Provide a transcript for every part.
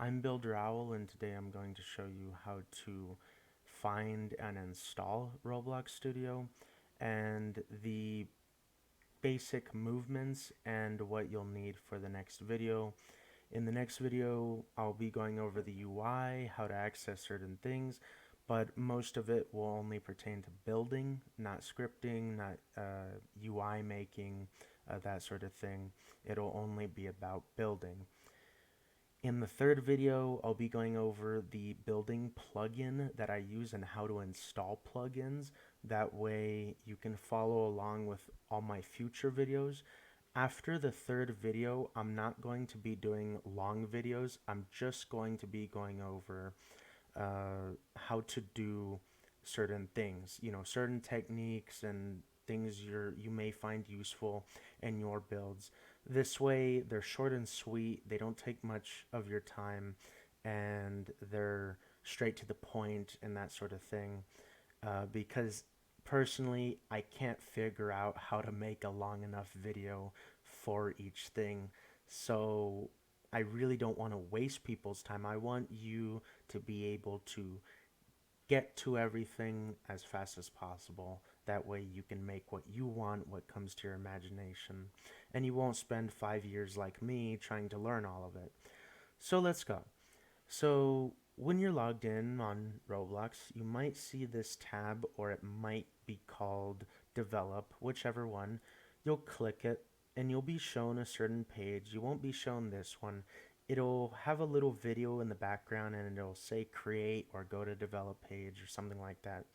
I'm Builder Owl, and today I'm going to show you how to find and install Roblox Studio and the basic movements and what you'll need for the next video. In the next video, I'll be going over the UI, how to access certain things, but most of it will only pertain to building, not scripting, not UI making, that sort of thing. It'll only be about building. In the third video, I'll be going over the building plugin that I use and how to install plugins. That way you can follow along with all my future videos. After the third video, I'm not going to be doing long videos. I'm just going to be going over how to do certain things, certain techniques and things you may find useful in your builds. This way, they're short and sweet. They don't take much of your time, and they're straight to the point and that sort of thing. Because personally, I can't figure out how to make a long enough video for each thing. So I really don't want to waste people's time. I want you to be able to get to everything as fast as possible. That way you can make what you want, what comes to your imagination, and you won't spend 5 years like me trying to learn all of it. So let's go. So when you're logged in on Roblox, you might see this tab, or it might be called Develop, whichever one. You'll click it and you'll be shown a certain page. You won't be shown this one. It'll have a little video in the background and it'll say create or go to develop page or something like that.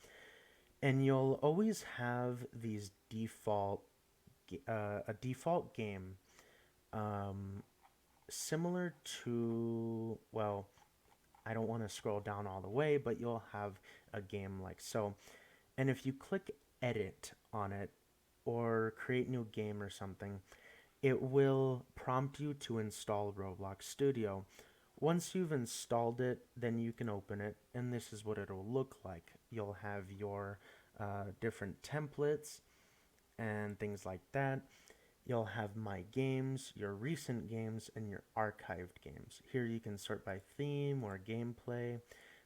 And you'll always have these a default game, um, similar to, well, I don't want to scroll down all the way, but you'll have a game like so. And if you click edit on it or create new game or something, it will prompt you to install Roblox Studio. Once you've installed it, then you can open it, and this is what it'll look like. You'll have your different templates and things like that. You'll have my games, your recent games, and your archived games. Here you can sort by theme or gameplay,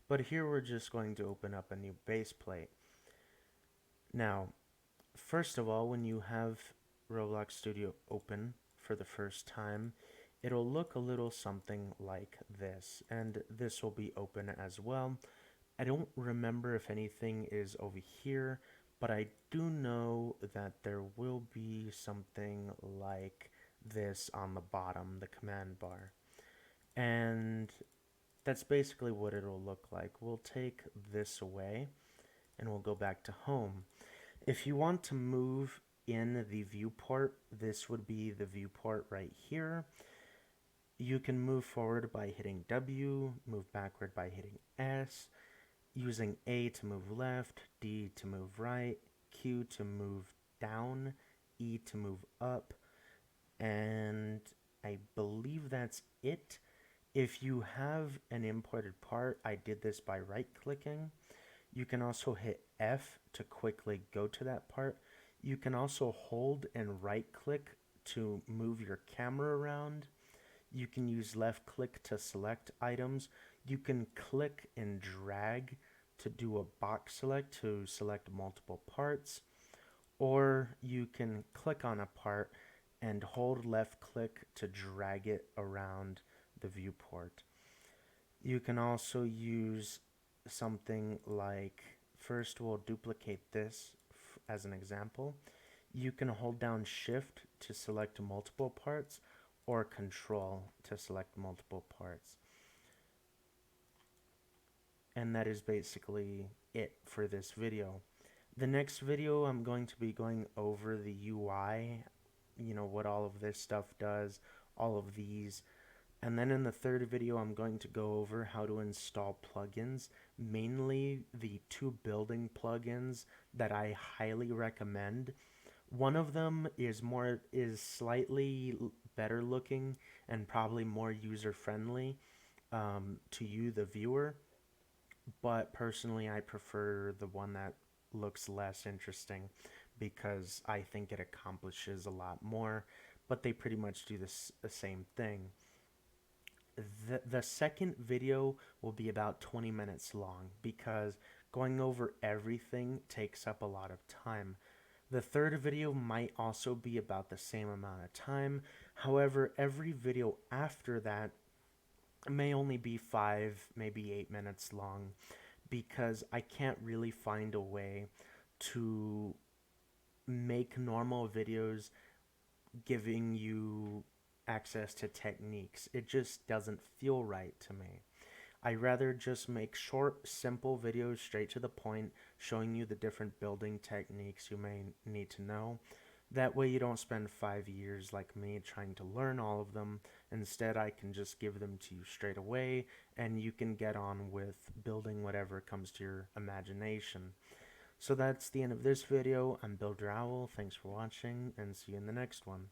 but here we're just going to open up a new base plate. Now, first of all, when you have Roblox Studio open for the first time, it'll look a little something like this, and this will be open as well. I don't remember if anything is over here, but I do know that there will be something like this on the bottom, the command bar. And that's basically what it'll look like. We'll take this away and we'll go back to home. If you want to move in the viewport, this would be the viewport right here. You can move forward by hitting W, move backward by hitting S, using A to move left, D to move right, Q to move down, E to move up, and I believe that's it. If you have an imported part, I did this by right-clicking. You can also hit F to quickly go to that part. You can also hold and right-click to move your camera around. You can use left-click to select items. You can click and drag to do a box select to select multiple parts. Or you can click on a part and hold left-click to drag it around the viewport. You can also use something like, first we'll duplicate this as an example. You can hold down shift to select multiple parts or control to select multiple parts. And that is basically it for this video. The next video I'm going to be going over the UI, what all of this stuff does, all of these. And then in the third video, I'm going to go over how to install plugins, mainly the two building plugins that I highly recommend. One of them is slightly better looking and probably more user friendly to you, the viewer. But personally, I prefer the one that looks less interesting because I think it accomplishes a lot more. But they pretty much do the same thing. The second video will be about 20 minutes long because going over everything takes up a lot of time. The third video might also be about the same amount of time. However, every video after that may only be 5, maybe 8 minutes long because I can't really find a way to make normal videos giving you access to techniques. It just doesn't feel right to me. I rather just make short, simple videos straight to the point, showing you the different building techniques you may need to know. That way, you don't spend 5 years like me trying to learn all of them. Instead, I can just give them to you straight away, and you can get on with building whatever comes to your imagination. So that's the end of this video. I'm Builder Owl. Thanks for watching, and see you in the next one.